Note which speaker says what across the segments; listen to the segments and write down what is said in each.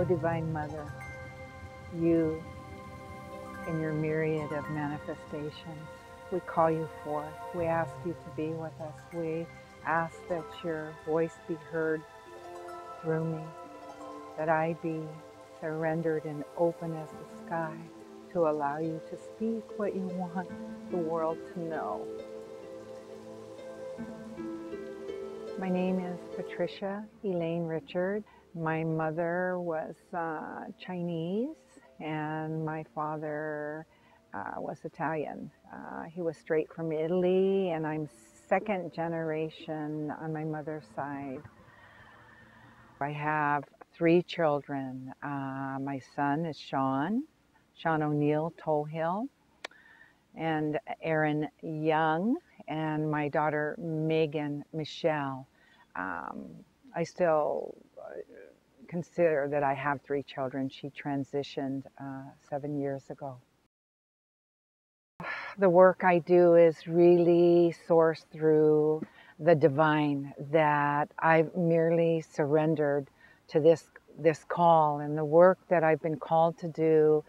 Speaker 1: O Divine Mother, you in your myriad of manifestations, we call you forth. We ask you to be with us. We ask that your voice be heard through me, that I be surrendered and open as the sky to allow you to speak what you want the world to know. My name is Patricia Richards. My mother was Chinese and my father was Italian. He was straight from Italy, and I'm second generation on my mother's side. I have 3 children. My son is Sean O'Neill Tohill, and Aaron Young, and my daughter Megan Michelle. I still consider that I have 3 children. She transitioned 7 years ago. The work I do is really sourced through the divine, that I've merely surrendered to this call. And the work that I've been called to do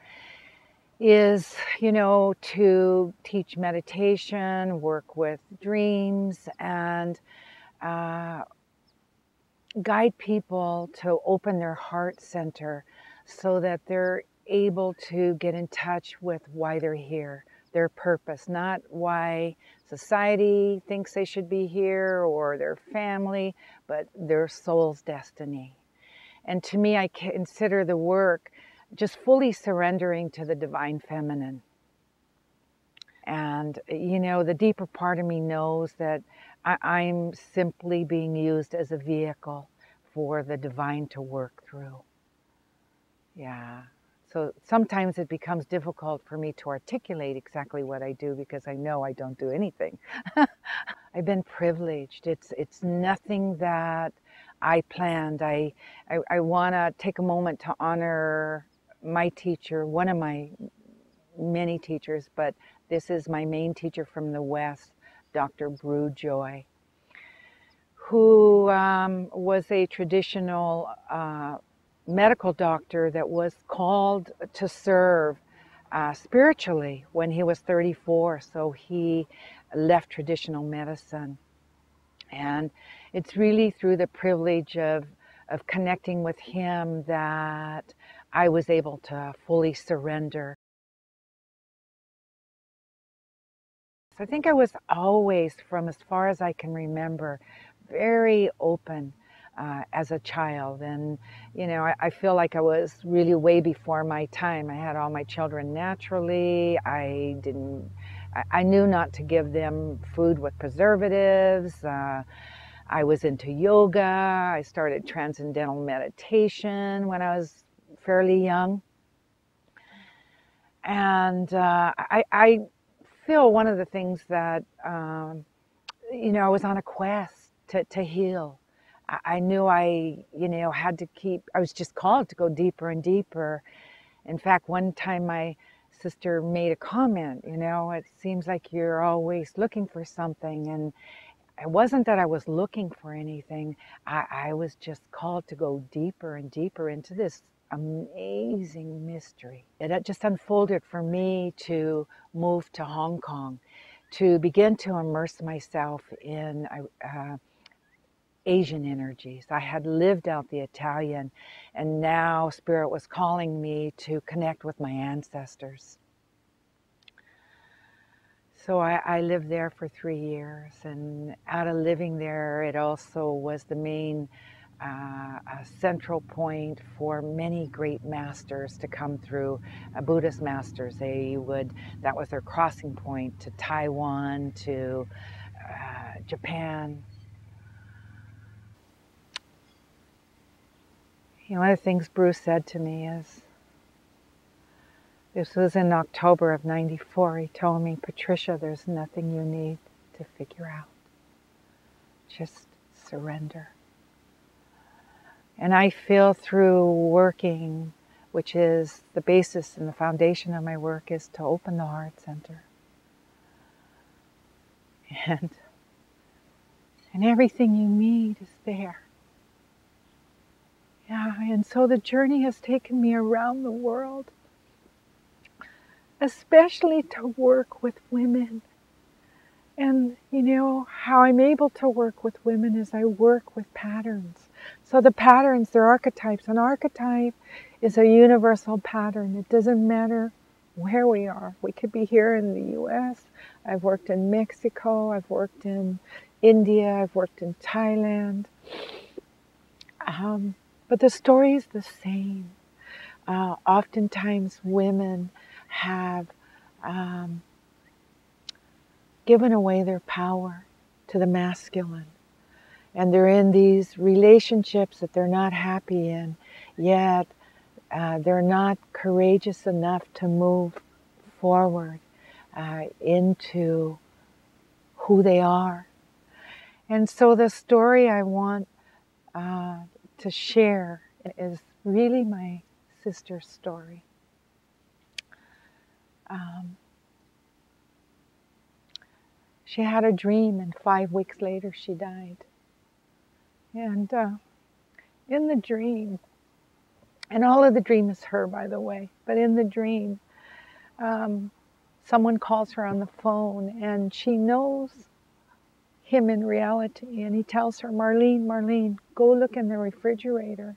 Speaker 1: is, to teach meditation, work with dreams, and guide people to open their heart center so that they're able to get in touch with why they're here, their purpose, not why society thinks they should be here or their family, but their soul's destiny. And to me, I consider the work just fully surrendering to the divine feminine. And, the deeper part of me knows that I'm simply being used as a vehicle for the divine to work through. Yeah. So sometimes it becomes difficult for me to articulate exactly what I do because I know I don't do anything. I've been privileged. It's nothing that I planned. I want to take a moment to honor my teacher, one of my many teachers, but this is my main teacher from the West, Dr. Brew Joy, who was a traditional medical doctor that was called to serve spiritually when he was 34. So he left traditional medicine. And it's really through the privilege of connecting with him that I was able to fully surrender. I think I was always, from as far as I can remember, very open as a child. And, I feel like I was really way before my time. I had all my children naturally. I knew not to give them food with preservatives. I was into yoga. I started transcendental meditation when I was fairly young. And I feel one of the things that, I was on a quest to heal. I knew I was just called to go deeper and deeper. In fact, one time my sister made a comment, it seems like you're always looking for something. And it wasn't that I was looking for anything. I was just called to go deeper and deeper into this amazing mystery. It just unfolded for me to move to Hong Kong, to begin to immerse myself in Asian energies. I had lived out the Italian, and now Spirit was calling me to connect with my ancestors. So I lived there for 3 years, and out of living there, it also was the main central point for many great masters to come through, Buddhist masters. That was their crossing point to Taiwan, to Japan. One of the things Bruce said to me is, this was in October of '94, he told me, Patricia, there's nothing you need to figure out. Just surrender. And I feel through working, which is the basis and the foundation of my work, is to open the heart center. And everything you need is there. Yeah. And so the journey has taken me around the world, especially to work with women. And you know, how I'm able to work with women is I work with patterns. So the patterns, they're archetypes. An archetype is a universal pattern. It doesn't matter where we are. We could be here in the US. I've worked in Mexico. I've worked in India. I've worked in Thailand. But the story is the same. Oftentimes women have given away their power to the masculine. And they're in these relationships that they're not happy in, yet they're not courageous enough to move forward into who they are. And so the story I want to share is really my sister's story. She had a dream, and 5 weeks later she died. And in the dream, and all of the dream is her, by the way, but in the dream, someone calls her on the phone, and she knows him in reality, and he tells her, Marlene, Marlene, go look in the refrigerator.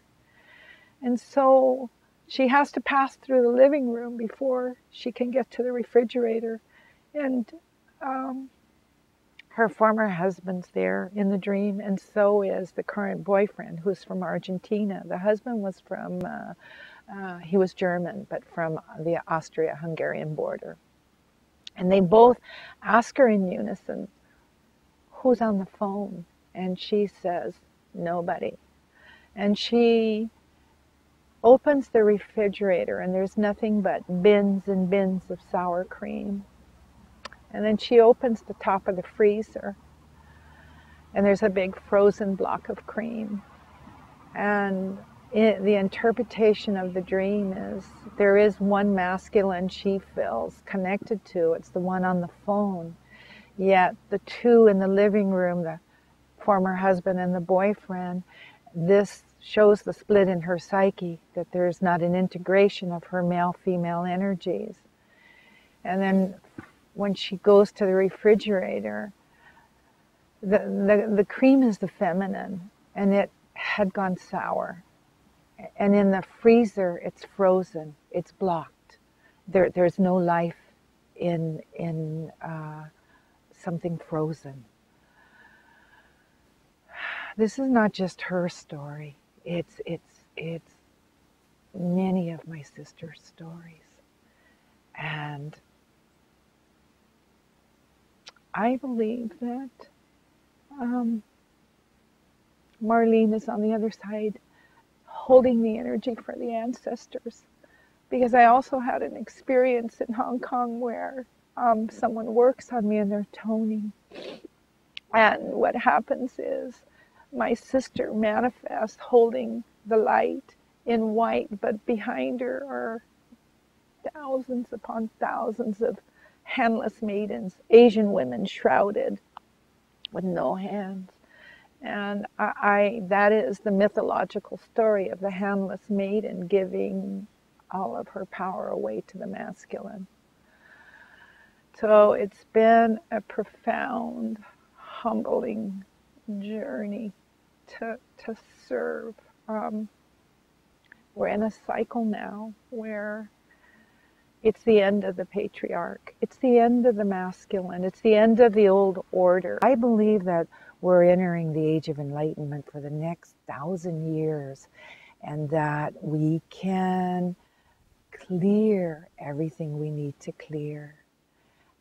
Speaker 1: And so she has to pass through the living room before she can get to the refrigerator. And her former husband's there in the dream, and so is the current boyfriend, who's from Argentina. The husband was from, he was German, but from the Austria-Hungarian border. And they both ask her in unison, who's on the phone? And she says, nobody. And she opens the refrigerator, and there's nothing but bins and bins of sour cream. And then she opens the top of the freezer, and there's a big frozen block of cream. And the interpretation of the dream is there is one masculine she feels connected to. It's the one on the phone. Yet the two in the living room, the former husband and the boyfriend, this shows the split in her psyche, that there's not an integration of her male-female energies. And then when she goes to the refrigerator, the cream is the feminine, and it had gone sour. And in the freezer, it's frozen, it's blocked. There's no life in something frozen. This is not just her story. It's many of my sister's stories. And I believe that Marlene is on the other side holding the energy for the ancestors. Because I also had an experience in Hong Kong where someone works on me and they're toning. And what happens is my sister manifests holding the light in white, but behind her are thousands upon thousands of handless maidens, Asian women shrouded with no hands. And that is the mythological story of the handless maiden giving all of her power away to the masculine. So it's been a profound, humbling journey to serve. We're in a cycle now where it's the end of the patriarch. It's the end of the masculine. It's the end of the old order. I believe that we're entering the age of enlightenment for the next 1,000 years, and that we can clear everything we need to clear,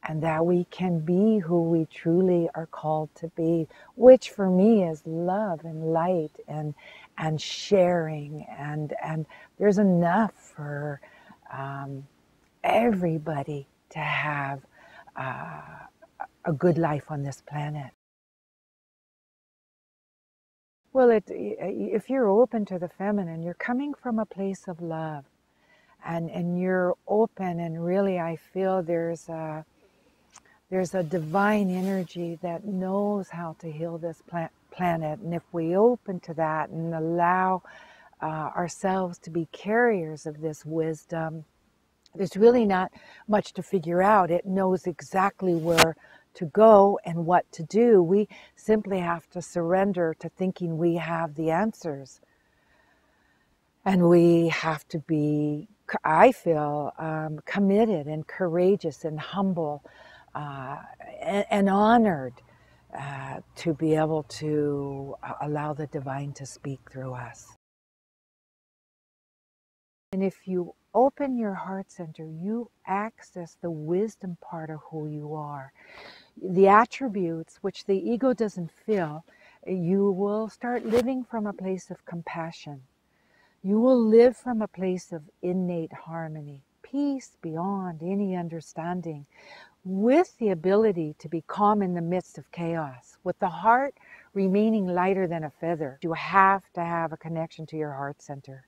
Speaker 1: and that we can be who we truly are called to be, which for me is love and light and sharing, and there's enough for everybody to have a good life on this planet. Well, if you're open to the feminine, you're coming from a place of love, and you're open, and really I feel there's a divine energy that knows how to heal this planet. And if we open to that and allow ourselves to be carriers of this wisdom, there's really not much to figure out. It knows exactly where to go and what to do. We simply have to surrender to thinking we have the answers. And we have to be, I feel, committed and courageous and humble and honored to be able to allow the divine to speak through us. And if you open your heart center, you access the wisdom part of who you are. The attributes which the ego doesn't feel, you will start living from a place of compassion. You will live from a place of innate harmony, peace beyond any understanding, with the ability to be calm in the midst of chaos, with the heart remaining lighter than a feather. You have to have a connection to your heart center.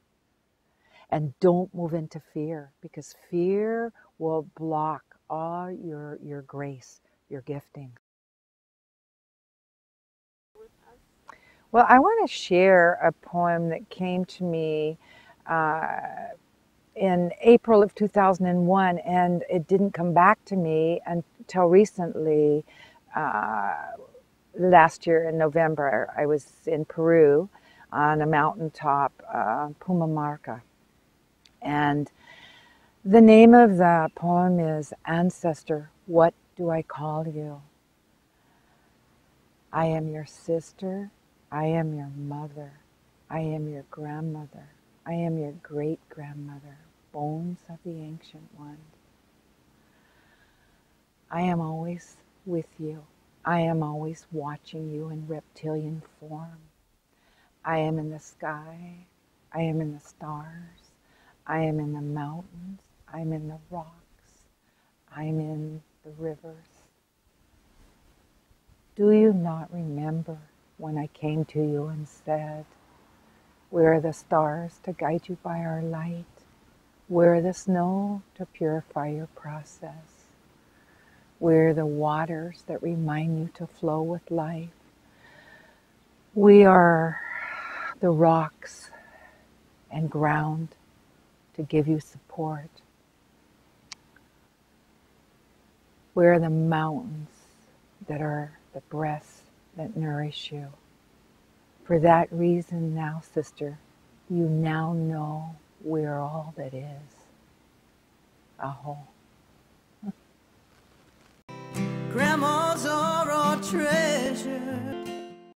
Speaker 1: And don't move into fear, because fear will block all your grace, your gifting. Well, I want to share a poem that came to me in April of 2001, and it didn't come back to me until recently. Last year in November, I was in Peru on a mountaintop, Pumamarca. And the name of the poem is Ancestor, What Do I Call You? I am your sister, I am your mother, I am your grandmother, I am your great-grandmother, bones of the ancient one. I am always with you. I am always watching you in reptilian form. I am in the sky, I am in the stars, I am in the mountains, I am in the rocks, I am in the rivers. Do you not remember when I came to you and said, where are the stars to guide you by our light? Where are the snow to purify your process? Where are the waters that remind you to flow with life? We are the rocks and ground to give you support. Where are the mountains that are the breaths that nourish you? For that reason now, sister, you now know we're all that is. Aho.
Speaker 2: Grandmas are our treasure.